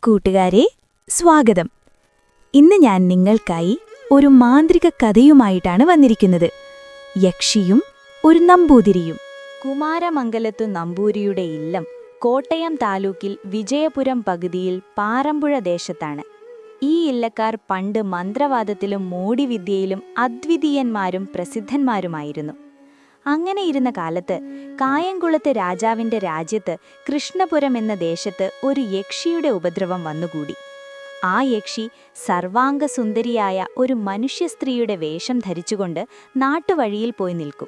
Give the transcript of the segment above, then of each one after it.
കൂട്ടുകാരെ, സ്വാഗതം. ഇന്ന് ഞാൻ നിങ്ങൾക്കായി ഒരു മാന്ത്രിക കഥയുമായിട്ടാണ് വന്നിരിക്കുന്നത്. യക്ഷിയും ഒരു നമ്പൂതിരിയും. കുമാരമംഗലത്തു നമ്പൂരിയുടെ ഇല്ലം കോട്ടയം താലൂക്കിൽ വിജയപുരം പകുതിയിൽ പാറമ്പുഴ ദേശത്താണ്. ഈ ഇല്ലക്കാർ പണ്ട് മന്ത്രവാദത്തിലും മോടിവിദ്യയിലും അദ്വിതീയന്മാരും പ്രസിദ്ധന്മാരുമായിരുന്നു. അങ്ങനെയിരുന്ന കാലത്ത് കായംകുളത്തെ രാജാവിന്റെ രാജ്യത്ത് കൃഷ്ണപുരം എന്ന ദേശത്ത് ഒരു യക്ഷിയുടെ ഉപദ്രവം വന്നുകൂടി. ആ യക്ഷി സർവാംഗസുന്ദരിയായ ഒരു മനുഷ്യസ്ത്രീയുടെ വേഷം ധരിച്ചുകൊണ്ട് നാട്ടുവഴിയിൽ പോയി നിൽക്കും.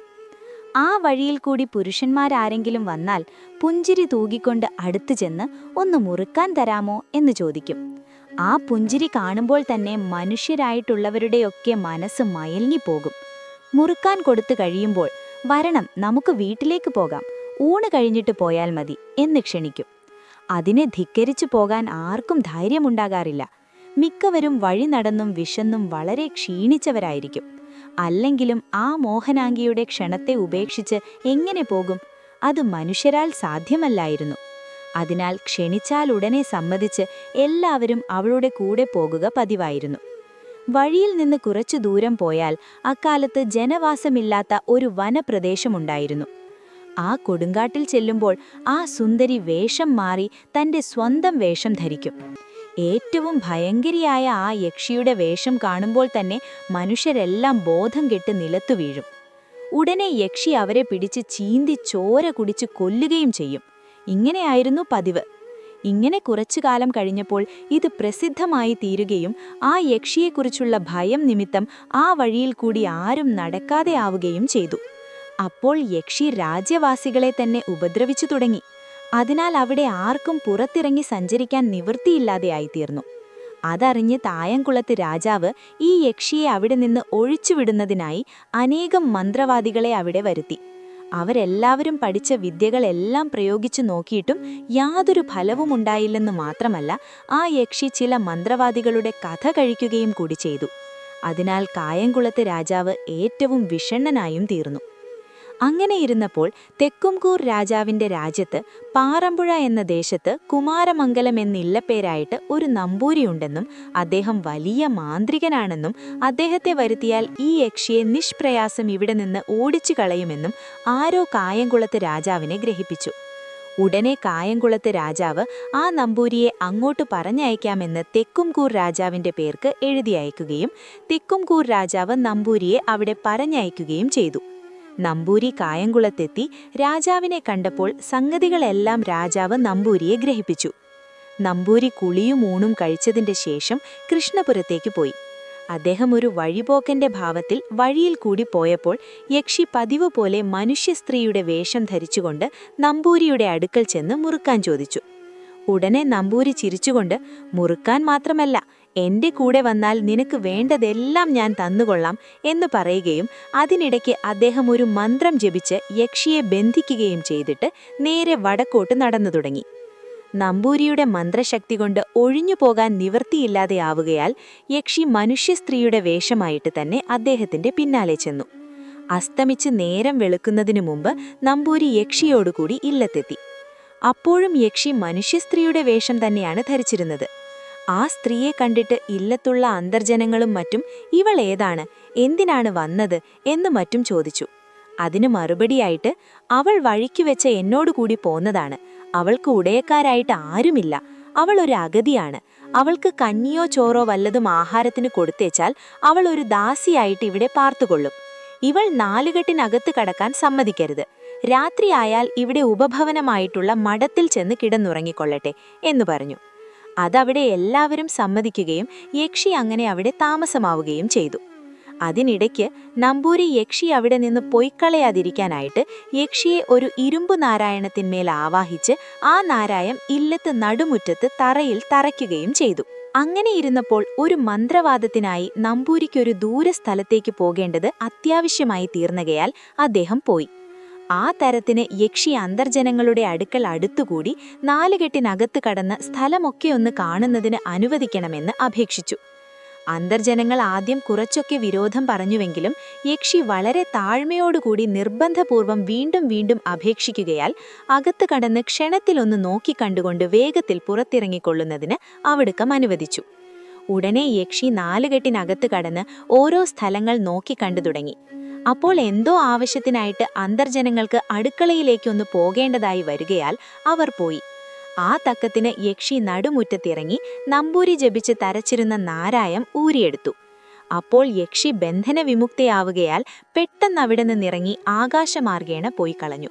ആ വഴിയിൽ കൂടി പുരുഷന്മാരാരെങ്കിലും വന്നാൽ പുഞ്ചിരി തൂകിക്കൊണ്ട് അടുത്തു ചെന്ന് ഒന്ന് മുറുക്കാൻ തരാമോ എന്ന് ചോദിക്കും. ആ പുഞ്ചിരി കാണുമ്പോൾ തന്നെ മനുഷ്യരായിട്ടുള്ളവരുടെയൊക്കെ മനസ്സ് മയങ്ങിപ്പോകും. മുറുക്കാൻ കൊടുത്തു കഴിയുമ്പോൾ വരണം, നമുക്ക് വീട്ടിലേക്ക് പോകാം, ഊണ് കഴിഞ്ഞിട്ട് പോയാൽ മതി എന്ന് ക്ഷണിക്കും. അതിനെ ധിക്കരിച്ചു പോകാൻ ആർക്കും ധൈര്യമുണ്ടാകാറില്ല. മിക്കവരും വഴി നടന്നും വിശന്നും വളരെ ക്ഷീണിച്ചവരായിരിക്കും. അല്ലെങ്കിലും ആ മോഹനാംഗിയുടെ ക്ഷണത്തെ ഉപേക്ഷിച്ച് എങ്ങനെ പോകും? അത് മനുഷ്യരാൽ സാധ്യമല്ലായിരുന്നു. അതിനാൽ ക്ഷണിച്ചാൽ ഉടനെ സമ്മതിച്ച് എല്ലാവരും അവളുടെ കൂടെ പോകുക പതിവായിരുന്നു. വഴിയിൽ നിന്ന് കുറച്ചു ദൂരം പോയാൽ അക്കാലത്ത് ജനവാസമില്ലാത്ത ഒരു വനപ്രദേശമുണ്ടായിരുന്നു. ആ കൊടുങ്കാട്ടിൽ ചെല്ലുമ്പോൾ ആ സുന്ദരി വേഷം മാറി തന്റെ സ്വന്തം വേഷം ധരിക്കും. ഏറ്റവും ഭയങ്കരിയായ ആ യക്ഷിയുടെ വേഷം കാണുമ്പോൾ തന്നെ മനുഷ്യരെല്ലാം ബോധം കെട്ട് നിലത്തു വീഴും. ഉടനെ യക്ഷി അവരെ പിടിച്ച് ചീന്തി ചോര കുടിച്ച് കൊല്ലുകയും ചെയ്യും. ഇങ്ങനെയായിരുന്നു പതിവ്. ഇങ്ങനെ കുറച്ചു കാലം കഴിഞ്ഞപ്പോൾ ഇത് പ്രസിദ്ധമായി തീരുകയും ആ യക്ഷിയെക്കുറിച്ചുള്ള ഭയം നിമിത്തം ആ വഴിയിൽ കൂടി ആരും നടക്കാതെ ആവുകയും ചെയ്തു. അപ്പോൾ യക്ഷി രാജ്യവാസികളെ തന്നെ ഉപദ്രവിച്ചു തുടങ്ങി. അതിനാൽ അവിടെ ആർക്കും പുറത്തിറങ്ങി സഞ്ചരിക്കാൻ നിവൃത്തിയില്ലാതെയായിത്തീർന്നു. അതറിഞ്ഞ് തായംകുളത്ത് രാജാവ് ഈ യക്ഷിയെ അവിടെ നിന്ന് ഒഴിച്ചുവിടുന്നതിനായി അനേകം മന്ത്രവാദികളെ അവിടെ വരുത്തി. അവരെല്ലാവരും പഠിച്ച വിദ്യകളെല്ലാം പ്രയോഗിച്ചു നോക്കിയിട്ടും യാതൊരു ഫലവും ഉണ്ടായില്ലെന്ന് മാത്രമല്ല, ആ യക്ഷി ചില മന്ത്രവാദികളുടെ കഥ കഴിക്കുകയും കൂടി ചെയ്തു. അതിനാൽ കായംകുളത്തെ രാജാവ് ഏറ്റവും വിഷണ്ണനായും തീർന്നു. അങ്ങനെയിരുന്നപ്പോൾ തെക്കുംകൂർ രാജാവിന്റെ രാജ്യത്ത് പാറമ്പുഴ എന്ന ദേശത്ത് കുമാരമംഗലം എന്നില്ലപ്പേരായിട്ട് ഒരു നമ്പൂരിയുണ്ടെന്നും അദ്ദേഹം വലിയ മാന്ത്രികനാണെന്നും അദ്ദേഹത്തെ വരുത്തിയാൽ ഈ യക്ഷിയെ നിഷ്പ്രയാസം ഇവിടെ നിന്ന് ഓടിച്ചു കളയുമെന്നും ആരോ കായംകുളത്ത് രാജാവിനെ ഗ്രഹിപ്പിച്ചു. ഉടനെ കായംകുളത്ത് രാജാവ് ആ നമ്പൂരിയെ അങ്ങോട്ട് പറഞ്ഞയക്കാമെന്ന് തെക്കുംകൂർ രാജാവിന്റെ പേർക്ക് എഴുതി അയക്കുകയും തെക്കുംകൂർ രാജാവ് നമ്പൂരിയെ അവിടെ പറഞ്ഞയക്കുകയും ചെയ്തു. നമ്പൂരി കായംകുളത്തെത്തി രാജാവിനെ കണ്ടപ്പോൾ സംഗതികളെല്ലാം രാജാവ് നമ്പൂരിയെ ഗ്രഹിപ്പിച്ചു. നമ്പൂരി കുളിയും ഊണും കഴിച്ചതിന്റെ ശേഷം കൃഷ്ണപുരത്തേക്ക് പോയി. അദ്ദേഹം ഒരു വഴിപോക്കന്റെ ഭാവത്തിൽ വഴിയിൽ കൂടി പോയപ്പോൾ യക്ഷി പതിവ് പോലെ മനുഷ്യസ്ത്രീയുടെ വേഷം ധരിച്ചുകൊണ്ട് നമ്പൂരിയുടെ അടുക്കൽ ചെന്ന് മുറുക്കാൻ ചോദിച്ചു. ഉടനെ നമ്പൂരി ചിരിച്ചുകൊണ്ട്, മുറുക്കാൻ മാത്രമല്ല, എന്റെ കൂടെ വന്നാൽ നിനക്ക് വേണ്ടതെല്ലാം ഞാൻ തന്നുകൊള്ളാം എന്ന് പറയുകയും അതിനിടയ്ക്ക് അദ്ദേഹം ഒരു മന്ത്രം ജപിച്ച് യക്ഷിയെ ബന്ധിക്കുകയും ചെയ്തിട്ട് നേരെ വടക്കോട്ട് നടന്നു തുടങ്ങി. നമ്പൂരിയുടെ മന്ത്രശക്തി കൊണ്ട് ഒഴിഞ്ഞു പോകാൻ നിവൃത്തിയില്ലാതെയാവുകയാൽ യക്ഷി മനുഷ്യസ്ത്രീയുടെ വേഷമായിട്ട് തന്നെ അദ്ദേഹത്തിന്റെ പിന്നാലെ ചെന്നു. അസ്തമിച്ച് നേരം വെളുക്കുന്നതിനു മുമ്പ് നമ്പൂരി യക്ഷിയോടുകൂടി ഇല്ലത്തെത്തി. അപ്പോഴും യക്ഷി മനുഷ്യസ്ത്രീയുടെ വേഷം തന്നെയാണ് ധരിച്ചിരുന്നത്. ആ സ്ത്രീയെ കണ്ടിട്ട് ഇല്ലത്തുള്ള അന്തർജനങ്ങളും മറ്റും ഇവൾ ഏതാണ്, എന്തിനാണ് വന്നത് എന്ന് മറ്റും ചോദിച്ചു. അതിനു മറുപടിയായിട്ട്, അവൾ വഴിക്കു വെച്ച എന്നോടുകൂടി പോന്നതാണ്. അവൾക്ക് ഉടയക്കാരായിട്ട് ആരുമില്ല. അവൾ ഒരു അഗതിയാണ്. അവൾക്ക് കഞ്ഞിയോ ചോറോ വല്ലതും ആഹാരത്തിന് കൊടുത്തേച്ചാൽ അവൾ ഒരു ദാസിയായിട്ട് ഇവിടെ പാർത്തുകൊള്ളും. ഇവൾ നാലുകെട്ടിനകത്ത് കടക്കാൻ സമ്മതിക്കരുത്. രാത്രിയായാൽ ഇവിടെ ഉപഭവനമായിട്ടുള്ള മഠത്തിൽ ചെന്ന് കിടന്നുറങ്ങിക്കൊള്ളട്ടെ എന്ന് പറഞ്ഞു. അതവിടെ എല്ലാവരും സമ്മതിക്കുകയും യക്ഷി അങ്ങനെ അവിടെ താമസമാവുകയും ചെയ്തു. അതിനിടയ്ക്ക് നമ്പൂരി യക്ഷി അവിടെ നിന്ന് പൊയ്ക്കളയാതിരിക്കാനായിട്ട് യക്ഷിയെ ഒരു ഇരുമ്പു നാരായണത്തിന്മേൽ ആവാഹിച്ച് ആ നാരായം ഇല്ലത്ത് നടുമുറ്റത്ത് തറയിൽ തറയ്ക്കുകയും ചെയ്തു. അങ്ങനെ ഇരുന്നപ്പോൾ ഒരു മന്ത്രവാദത്തിനായി നമ്പൂരിക്കൊരു ദൂരസ്ഥലത്തേക്ക് പോകേണ്ടത് അത്യാവശ്യമായി തീർന്നകയാൽ അദ്ദേഹം പോയി. ആ തരത്തിന് യക്ഷി അന്തർജനങ്ങളുടെ അടുക്കൽ അടുത്തുകൂടി നാലുകെട്ടിനകത്ത് കടന്ന് സ്ഥലമൊക്കെ ഒന്ന് കാണുന്നതിന് അനുവദിക്കണമെന്ന് അപേക്ഷിച്ചു. അന്തർജനങ്ങൾ ആദ്യം കുറച്ചൊക്കെ വിരോധം പറഞ്ഞുവെങ്കിലും യക്ഷി വളരെ താഴ്മയോടുകൂടി നിർബന്ധപൂർവം വീണ്ടും വീണ്ടും അപേക്ഷിക്കുകയാൽ അകത്ത് കടന്ന് ക്ഷണത്തിലൊന്ന് നോക്കിക്കണ്ടുകൊണ്ട് വേഗത്തിൽ പുറത്തിറങ്ങിക്കൊള്ളുന്നതിന് അവിടുക്കം അനുവദിച്ചു. ഉടനെ യക്ഷി നാലുകെട്ടിനകത്ത് കടന്ന് ഓരോ സ്ഥലങ്ങൾ നോക്കിക്കണ്ടു തുടങ്ങി. അപ്പോൾ എന്തോ ആവശ്യത്തിനായിട്ട് അന്തർജനങ്ങൾക്ക് അടുക്കളയിലേക്കൊന്ന് പോകേണ്ടതായി വരികയാൽ അവർ പോയി. ആ തക്കത്തിന് യക്ഷി നടുമുറ്റത്തിറങ്ങി നമ്പൂരി ജപിച്ച് തരച്ചിരുന്ന നാരായം ഊരിയെടുത്തു. അപ്പോൾ യക്ഷി ബന്ധനവിമുക്തയാവുകയാൽ പെട്ടെന്നവിടെ നിന്നിറങ്ങി ആകാശമാർഗേണ പോയി കളഞ്ഞു.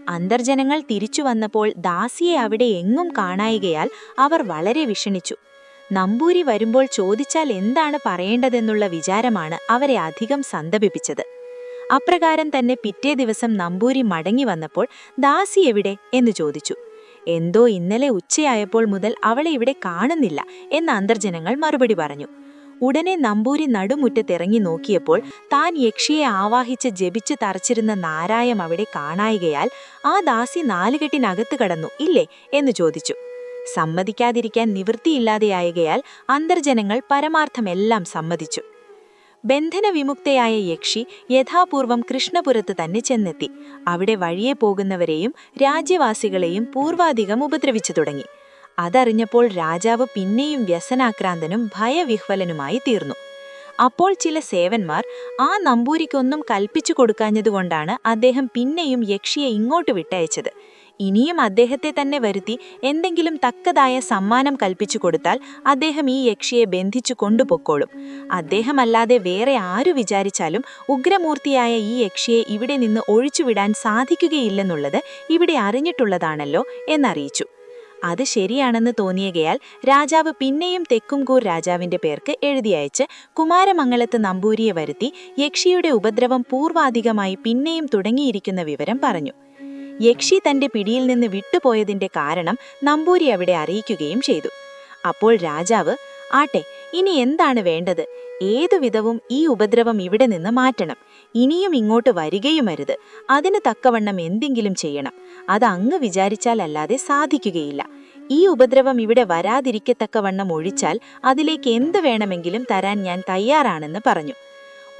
അന്തർജനങ്ങൾ തിരിച്ചു വന്നപ്പോൾ ദാസിയെ അവിടെ എങ്ങും കാണായികയാൽ അവർ വളരെ വിഷണിച്ചു. നമ്പൂരി വരുമ്പോൾ ചോദിച്ചാൽ എന്താണ് പറയേണ്ടതെന്നുള്ള വിചാരമാണ് അവരെ അധികം സന്തപിപ്പിച്ചത്. അപ്രകാരം തന്നെ പിറ്റേ ദിവസം നമ്പൂരി മടങ്ങി വന്നപ്പോൾ ദാസി എവിടെ എന്ന് ചോദിച്ചു. എന്തോ ഇന്നലെ ഉച്ചയായപ്പോൾ മുതൽ അവളെ ഇവിടെ കാണുന്നില്ല എന്ന് അന്തർജനങ്ങൾ മറുപടി പറഞ്ഞു. ഉടനെ നമ്പൂരി നടുമുറ്റത്തിറങ്ങി നോക്കിയപ്പോൾ താൻ യക്ഷിയെ ആവാഹിച്ച് ജപിച്ച് തറച്ചിരുന്ന നാരായം അവിടെ കാണായികയാൽ ആ ദാസി നാലുകെട്ടിനകത്ത് കടന്നു ഇല്ലേ എന്ന് ചോദിച്ചു. സമ്മതിക്കാതിരിക്കാൻ നിവൃത്തിയില്ലാതെയായകയാൽ അന്തർജനങ്ങൾ പരമാർത്ഥമെല്ലാം സമ്മതിച്ചു. ബന്ധനവിമുക്തയായ യക്ഷി യഥാപൂർവം കൃഷ്ണപുരത്ത് തന്നെ ചെന്നെത്തി. അവിടെ വഴിയെ പോകുന്നവരെയും രാജ്യവാസികളെയും പൂർവാധികം ഉപദ്രവിച്ചു തുടങ്ങി. അതറിഞ്ഞപ്പോൾ രാജാവ് പിന്നെയും വ്യസനാക്രാന്തനും ഭയവിഹ്വലനുമായി തീർന്നു. അപ്പോൾ ചില സേവന്മാർ ആ നമ്പൂരിക്കൊന്നും കൽപ്പിച്ചു കൊടുക്കാഞ്ഞതുകൊണ്ടാണ് അദ്ദേഹം പിന്നെയും യക്ഷിയെ ഇങ്ങോട്ട് വിട്ടയച്ചത്. ഇനിയും അദ്ദേഹത്തെ തന്നെ വരുത്തി എന്തെങ്കിലും തക്കതായ സമ്മാനം കൽപ്പിച്ചു കൊടുത്താൽ അദ്ദേഹം ഈ യക്ഷിയെ ബന്ധിച്ചു കൊണ്ടുപൊക്കോളും. അദ്ദേഹമല്ലാതെ വേറെ ആരു വിചാരിച്ചാലും ഉഗ്രമൂർത്തിയായ ഈ യക്ഷിയെ ഇവിടെ നിന്ന് ഒഴിച്ചുവിടാൻ സാധിക്കുകയില്ലെന്നുള്ളത് ഇവിടെ അറിഞ്ഞിട്ടുള്ളതാണല്ലോ എന്നറിയിച്ചു. അത് ശരിയാണെന്ന് തോന്നിയകയാൽ രാജാവ് പിന്നെയും തെക്കുംകൂർ രാജാവിന്റെ പേർക്ക് എഴുതിയയച്ച് കുമാരമംഗലത്ത് നമ്പൂരിയെ വരുത്തി യക്ഷിയുടെ ഉപദ്രവം പൂർവാധികമായി പിന്നെയും തുടങ്ങിയിരിക്കുന്ന വിവരം പറഞ്ഞു. യക്ഷി തന്റെ പിടിയിൽ നിന്ന് വിട്ടുപോയതിന്റെ കാരണം നമ്പൂരി അവിടെ അറിയിക്കുകയും ചെയ്തു. അപ്പോൾ രാജാവ്, ആട്ടെ, ഇനി എന്താണ് വേണ്ടത്? ഏതുവിധവും ഈ ഉപദ്രവം ഇവിടെ നിന്ന് മാറ്റണം. ഇനിയും ഇങ്ങോട്ട് വരികയുമരുത്. അതിന് തക്കവണ്ണം എന്തെങ്കിലും ചെയ്യണം. അത് അങ്ങ് വിചാരിച്ചാലല്ലാതെ സാധിക്കുകയില്ല. ഈ ഉപദ്രവം ഇവിടെ വരാതിരിക്കത്തക്കവണ്ണം ഒഴിച്ചാൽ അതിലേക്ക് എന്ത് വേണമെങ്കിലും തരാൻ ഞാൻ തയ്യാറാണെന്ന് പറഞ്ഞു.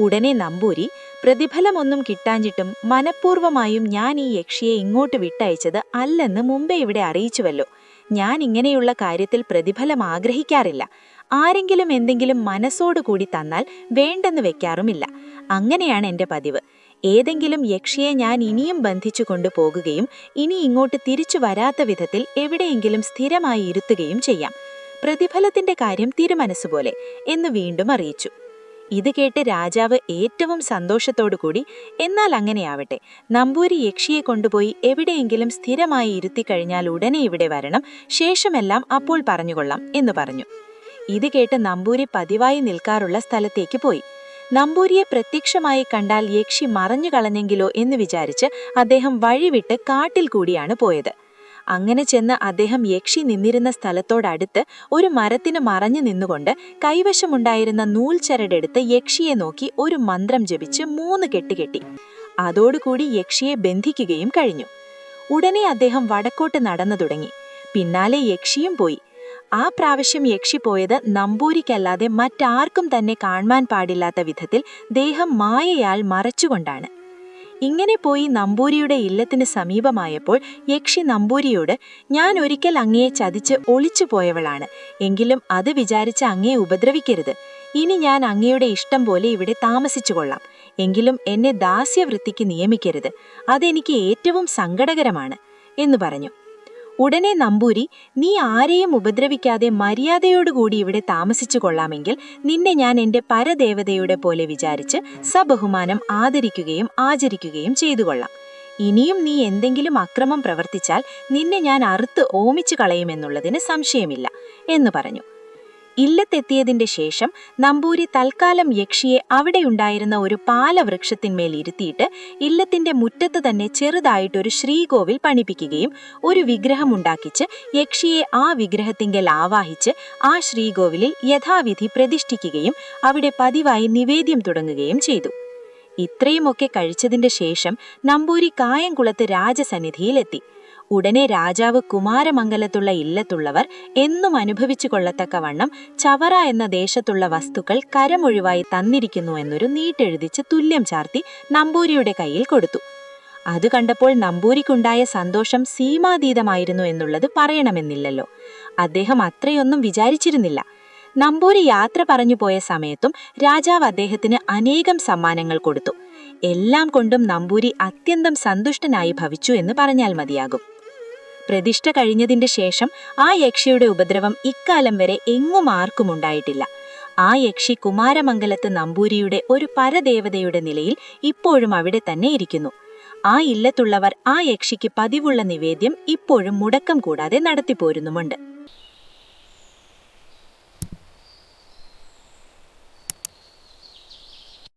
ഉടനെ നമ്പൂരി, പ്രതിഫലമൊന്നും കിട്ടാഞ്ഞിട്ടും മനഃപൂർവമായും ഞാൻ ഈ യക്ഷിയെ ഇങ്ങോട്ട് വിട്ടയച്ചത് അല്ലെന്ന് മുമ്പേ ഇവിടെ അറിയിച്ചുവല്ലോ. ഞാൻ ഇങ്ങനെയുള്ള കാര്യത്തിൽ പ്രതിഫലം ആഗ്രഹിക്കാറില്ല. ആരെങ്കിലും എന്തെങ്കിലും മനസ്സോടുകൂടി തന്നാൽ വേണ്ടെന്ന് വെക്കാറുമില്ല. അങ്ങനെയാണ് എൻ്റെ പതിവ്. ഏതെങ്കിലും യക്ഷിയെ ഞാൻ ഇനിയും ബന്ധിച്ചു കൊണ്ടുപോകുകയും ഇനി ഇങ്ങോട്ട് തിരിച്ചു വരാത്ത വിധത്തിൽ എവിടെയെങ്കിലും സ്ഥിരമായി ഇരുത്തുകയും ചെയ്യാം. പ്രതിഫലത്തിന്റെ കാര്യം തിരുമനസ്സുപോലെ എന്ന് വീണ്ടും അറിയിച്ചു. ഇത് കേട്ട് രാജാവ് ഏറ്റവും സന്തോഷത്തോടുകൂടി, എന്നാൽ അങ്ങനെയാവട്ടെ, നമ്പൂരി യക്ഷിയെ കൊണ്ടുപോയി എവിടെയെങ്കിലും സ്ഥിരമായി ഇരുത്തിക്കഴിഞ്ഞാൽ ഉടനെ ഇവിടെ വരണം, ശേഷമെല്ലാം അപ്പോൾ പറഞ്ഞുകൊള്ളാം എന്ന് പറഞ്ഞു. ഇത് കേട്ട് നമ്പൂരി പതിവായി നിൽക്കാറുള്ള സ്ഥലത്തേക്ക് പോയി. നമ്പൂരിയെ പ്രത്യക്ഷമായി കണ്ടാൽ യക്ഷി മറഞ്ഞു കളഞ്ഞെങ്കിലോ എന്ന് വിചാരിച്ച് അദ്ദേഹം വഴിവിട്ട് കാട്ടിൽ കൂടിയാണ് പോയത്. അങ്ങനെ ചെന്ന് അദ്ദേഹം യക്ഷി നിന്നിരുന്ന സ്ഥലത്തോടടുത്ത് ഒരു മരത്തിന് മറഞ്ഞു നിന്നുകൊണ്ട് കൈവശമുണ്ടായിരുന്ന നൂൽച്ചരടെടുത്ത് യക്ഷിയെ നോക്കി ഒരു മന്ത്രം ജപിച്ച് 3 കെട്ടുകെട്ടി. അതോടുകൂടി യക്ഷിയെ ബന്ധിക്കുകയും കഴിഞ്ഞു. ഉടനെ അദ്ദേഹം വടക്കോട്ട് നടന്നു തുടങ്ങി. പിന്നാലെ യക്ഷിയും പോയി. ആ പ്രാവശ്യം യക്ഷി പോയത് നമ്പൂരിക്കല്ലാതെ മറ്റാർക്കും തന്നെ കാണാൻ പാടില്ലാത്ത വിധത്തിൽ ദേഹം മായയാൽ മറച്ചുകൊണ്ടാണ്. ഇങ്ങനെ പോയി നമ്പൂരിയുടെ ഇല്ലത്തിന് സമീപമായപ്പോൾ യക്ഷി നമ്പൂരിയോട്, ഞാൻ ഒരിക്കൽ അങ്ങയെ ചതിച്ച് ഒളിച്ചു പോയവളാണ്. എങ്കിലും അത് വിചാരിച്ച് അങ്ങയെ ഉപദ്രവിക്കരുത്. ഇനി ഞാൻ അങ്ങയുടെ ഇഷ്ടം പോലെ ഇവിടെ താമസിച്ചുകൊള്ളാം. എങ്കിലും എന്നെ ദാസ്യവൃത്തിക്ക് നിയമിക്കരുത്. അതെനിക്ക് ഏറ്റവും സങ്കടകരമാണ് എന്ന് പറഞ്ഞു. ഉടനെ നമ്പൂരി, നീ ആരെയും ഉപദ്രവിക്കാതെ മര്യാദയോടുകൂടി ഇവിടെ താമസിച്ചു കൊള്ളാമെങ്കിൽ നിന്നെ ഞാൻ എൻ്റെ പരദേവതയുടെ പോലെ വിചാരിച്ച് സബഹുമാനം ആദരിക്കുകയും ആചരിക്കുകയും ചെയ്തുകൊള്ളാം. ഇനിയും നീ എന്തെങ്കിലും അക്രമം പ്രവർത്തിച്ചാൽ നിന്നെ ഞാൻ അറുത്ത് ഓമിച്ചു കളയുമെന്നുള്ളതിന് സംശയമില്ല എന്ന് പറഞ്ഞു. ഇല്ലത്തെത്തിയതിന്റെ ശേഷം നമ്പൂരി തൽക്കാലം യക്ഷിയെ അവിടെയുണ്ടായിരുന്ന ഒരു പാലവൃക്ഷത്തിന്മേൽ ഇരുത്തിയിട്ട് ഇല്ലത്തിന്റെ മുറ്റത്ത് തന്നെ ചെറുതായിട്ടൊരു ശ്രീകോവിൽ പണിപ്പിക്കുകയും ഒരു വിഗ്രഹം ഉണ്ടാക്കിച്ച് യക്ഷിയെ ആ വിഗ്രഹത്തിങ്കൽ ആവാഹിച്ച് ആ ശ്രീകോവിലിൽ യഥാവിധി പ്രതിഷ്ഠിക്കുകയും അവിടെ പതിവായി നിവേദ്യം തുടങ്ങുകയും ചെയ്തു. ഇത്രയുമൊക്കെ കഴിച്ചതിന്റെ ശേഷം നമ്പൂരി കായംകുളത്ത് രാജസന്നിധിയിലെത്തി. ഉടനെ രാജാവ് കുമാരമംഗലത്തുള്ള ഇല്ലത്തുള്ളവർ എന്നും അനുഭവിച്ചു കൊള്ളത്തക്കവണ്ണം ചവറ എന്ന ദേശത്തുള്ള വസ്തുക്കൾ കരമൊഴിവായി തന്നിരിക്കുന്നു എന്നൊരു നീട്ടെഴുതിച്ച് തുല്യം ചാർത്തി നമ്പൂരിയുടെ കയ്യിൽ കൊടുത്തു. അത് കണ്ടപ്പോൾ നമ്പൂരിക്കുണ്ടായ സന്തോഷം സീമാതീതമായിരുന്നു എന്നുള്ളത് പറയണമെന്നില്ലല്ലോ. അദ്ദേഹം അത്രയൊന്നും വിചാരിച്ചിരുന്നില്ല. നമ്പൂരി യാത്ര പറഞ്ഞു പോയ സമയത്തും രാജാവ് അദ്ദേഹത്തിന് അനേകം സമ്മാനങ്ങൾ കൊടുത്തു. എല്ലാം കൊണ്ടും നമ്പൂരി അത്യന്തം സന്തുഷ്ടനായി ഭവിച്ചു എന്ന് പറഞ്ഞാൽ മതിയാകും. പ്രതിഷ്ഠ കഴിഞ്ഞതിന്റെ ശേഷം ആ യക്ഷിയുടെ ഉപദ്രവം ഇക്കാലം വരെ എങ്ങും ആർക്കും ഉണ്ടായിട്ടില്ല. ആ യക്ഷി കുമാരമംഗലത്ത് നമ്പൂരിയുടെ ഒരു പരദേവതയുടെ നിലയിൽ ഇപ്പോഴും അവിടെ തന്നെ ഇരിക്കുന്നു. ആ ഇല്ലത്തുള്ളവർ ആ യക്ഷിക്ക് പതിവുള്ള നിവേദ്യം ഇപ്പോഴും മുടക്കം കൂടാതെ നടത്തിപ്പോരുന്നുമുണ്ട്.